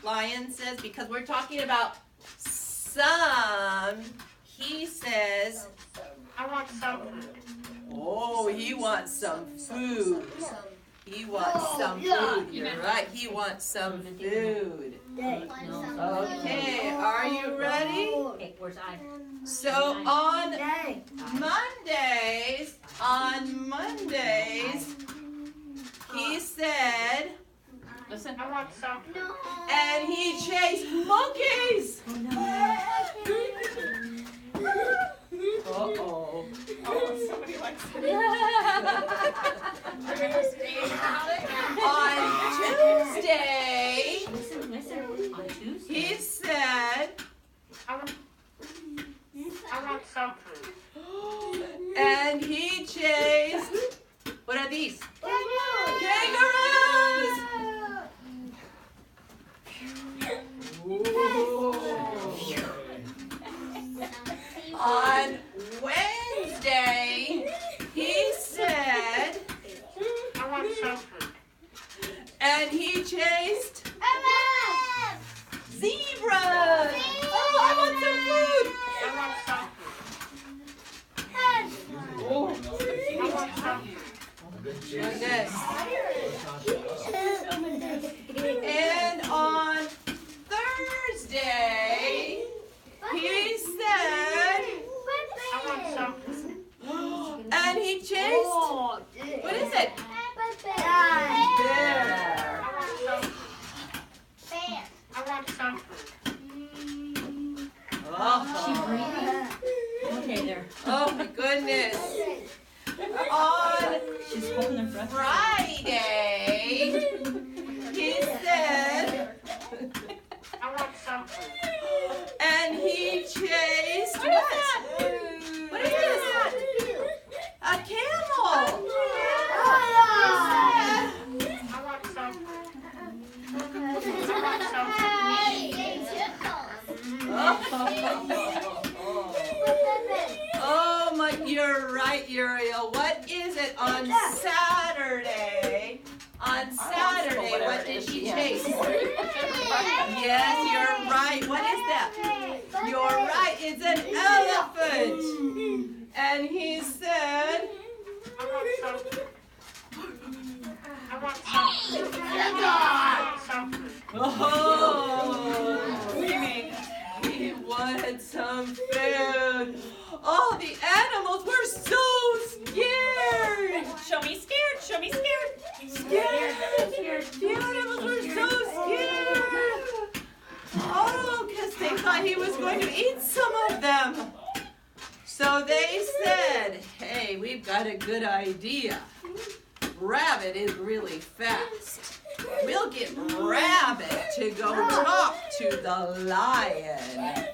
Lion says, because we're talking about some, he says, I want some food. Oh, he wants some food. He wants some food. You're right. He wants some food. Okay, are you ready? So on Mondays, he said, listen, I want some food. And he chased monkeys. Uh-oh. Oh, somebody likes it. On Tuesday, he said, I want some food. And he chased, what are these? Kangaroos! On Wednesday, he said, I want some food. And he chased zebras. Oh, I want some food. I want some food. Oh, I want some food. goodness. And on Thursday, he said, I want some food. and he chased, what is it? Bear. I want some food. Oh. Okay, there. Oh my goodness. On She's holding her breath. Friday, he said, I want some food. and he chased what? What is this? A camel. I want some food. Oh my, you're right, Uriel. What is it on Saturday? On Saturday, what did she chase? Yes, you're right. What is that? You're right, it's an elephant. And he said, I want some food. I want some food. oh, he wanted some food. Oh, the animals were so scared. Show me scared. Show me scared. Scared. The animals were so scared. Oh, because they thought he was going to eat some of them. So they said, hey, we've got a good idea. Rabbit is really fast. We'll get Rabbit to go talk to the lion.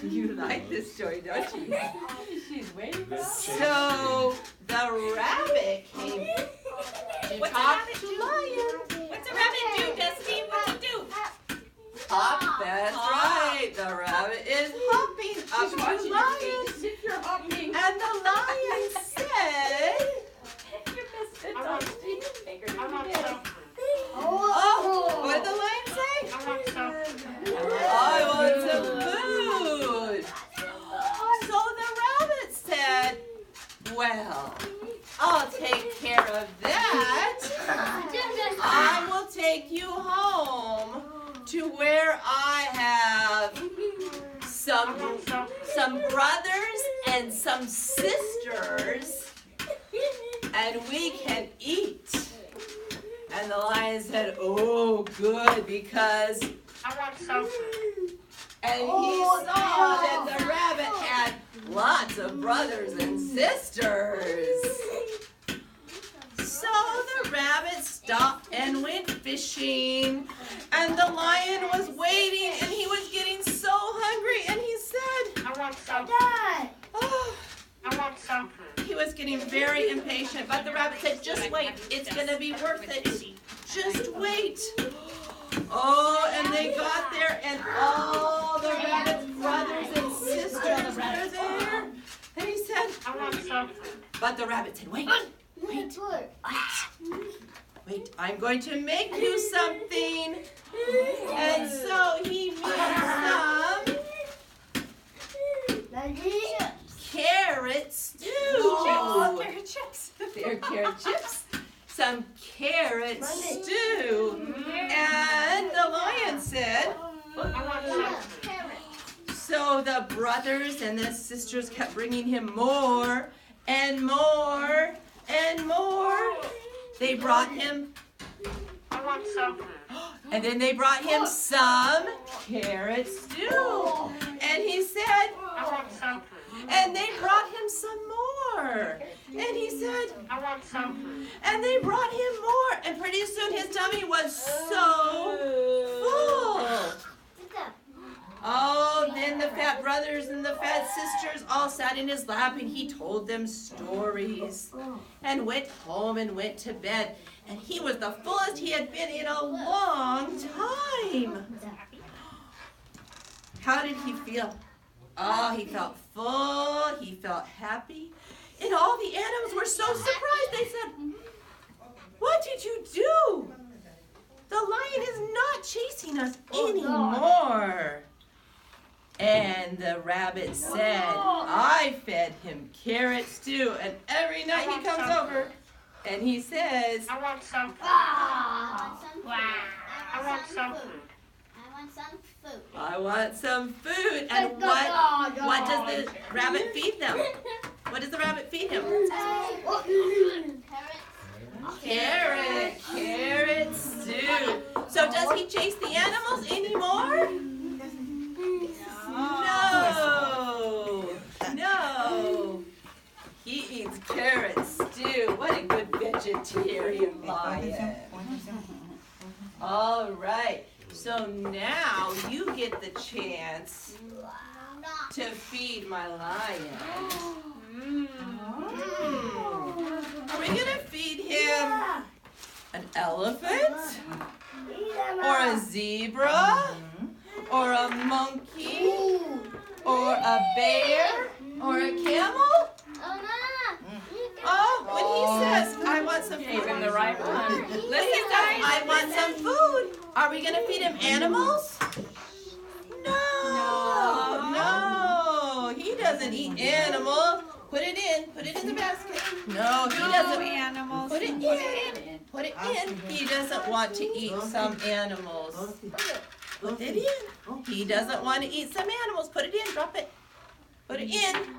You like this story, don't you? She's waiting. So the rabbit came to talk to lion. What's a rabbit do, Dusty? What's it do? Hop, that's right. The rabbit is hopping up to lion. And the lion said, I want some food. oh, what did the lion say? I want some food. I want some food. So the rabbit said, well, I'll take care of that. I will take you home to where I have some brothers and some sisters, and we can eat. And the lion said, oh, good, because I want some food. and he saw that the rabbit had lots of brothers and sisters. So the rabbit stopped and went fishing, and the lion was waiting, and he was getting so hungry, and he said, I want some food. oh, I want some food. he was getting very impatient, but the rabbit said, just wait, it's going to be worth it. Just wait. Oh, and they got there, and all the rabbit's brothers and sisters were there. And he said, I want some food. but the rabbit said, wait. wait, I'm going to make you something. And so he made some carrot stew. Carrot chips. They're carrot chips. Some carrot stew. And the lion said, so the brothers and the sisters kept bringing him more and more and more. They brought him, and then they brought him some carrot stew. And he said, and they brought him some more. And he said, and they brought him more. And pretty soon his tummy was so full. Oh, then the fat brothers and the fat sisters all sat in his lap and he told them stories and went home and went to bed. And he was the fullest he had been in a long time. How did he feel? Oh, he felt full, he felt happy. And all the animals were so surprised. They said, what did you do? The lion is not chasing us anymore. And the rabbit said, I fed him carrot stew, and every night he comes over and he says, I want some food. I want some food. I want some food. And what does the rabbit feed them? What does the rabbit feed him? Carrot stew. So does he chase the animals anymore? No. He eats carrot stew. What a good vegetarian lion. All right. So now you get the chance to feed my lion. Are we going to feed him an elephant? Or a zebra? Or a monkey? Or a bear? Or a camel? Oh, when he says, I want some food. Gave him the right one. When he says, I want some food, are we going to feed him animals? No. He doesn't eat animals. Put it in the basket. No, he doesn't. Animals. Put it in. He doesn't want to eat some animals. Put it in. He doesn't want to eat some animals. Put it in. Drop it. Put it in.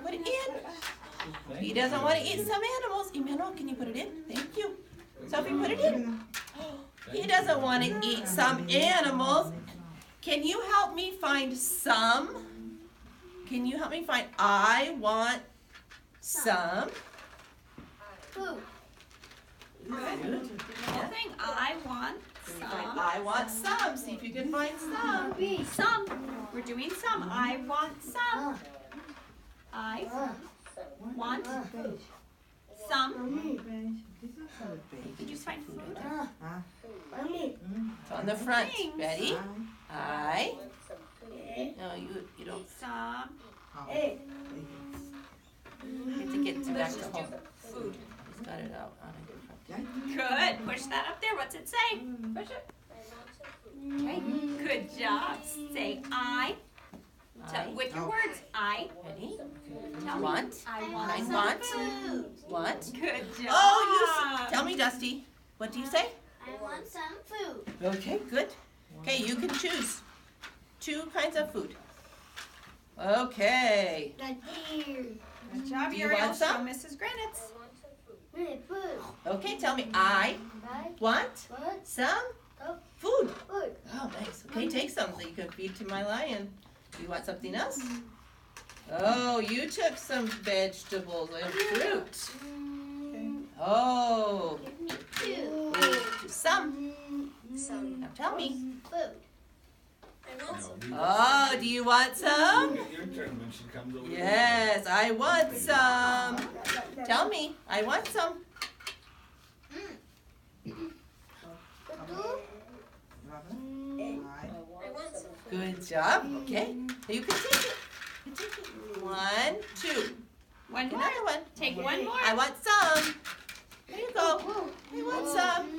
Put it in. He doesn't want to eat some animals. Emmanuel, can you put it in? Thank you. Sophie, put it in. He doesn't want to eat some animals. Can you help me find some? Can you help me find I want some? Food. Food. Yeah. Thing. I want some. I want some. See if you can find some. Some. We're doing some. I want some. I want some. Did you find food? It's on the front. Ready? I. No, you don't. Some. You have to get back to home. Food. He's got it out on a different. Good. Push that up there. What's it say? Push it. Okay. Good job. Say I. With your words. I. Ready? Tell Want. me. I Want. Want. Good job. Oh, tell me, Dusty. What do you say? I want some food. Okay, good. Okay, you can choose 2 kinds of food. Okay. Good job, Do you Uriel. want some? Show Mrs. Granitz. Food. Okay, tell me. I want some food. Food. Oh, nice. Okay, take some so you can feed to my lion. Do you want something else? Oh, you took some vegetables and fruit. Oh, Two. some. Now tell me. Food. Oh, do you want some? Your turn when she comes over. Yes, I want some. Tell me, I want some. Good job. Okay, you can take it. You can take it. 1, 2. One more. Another one. Take one more. I want some. There you go. They want some.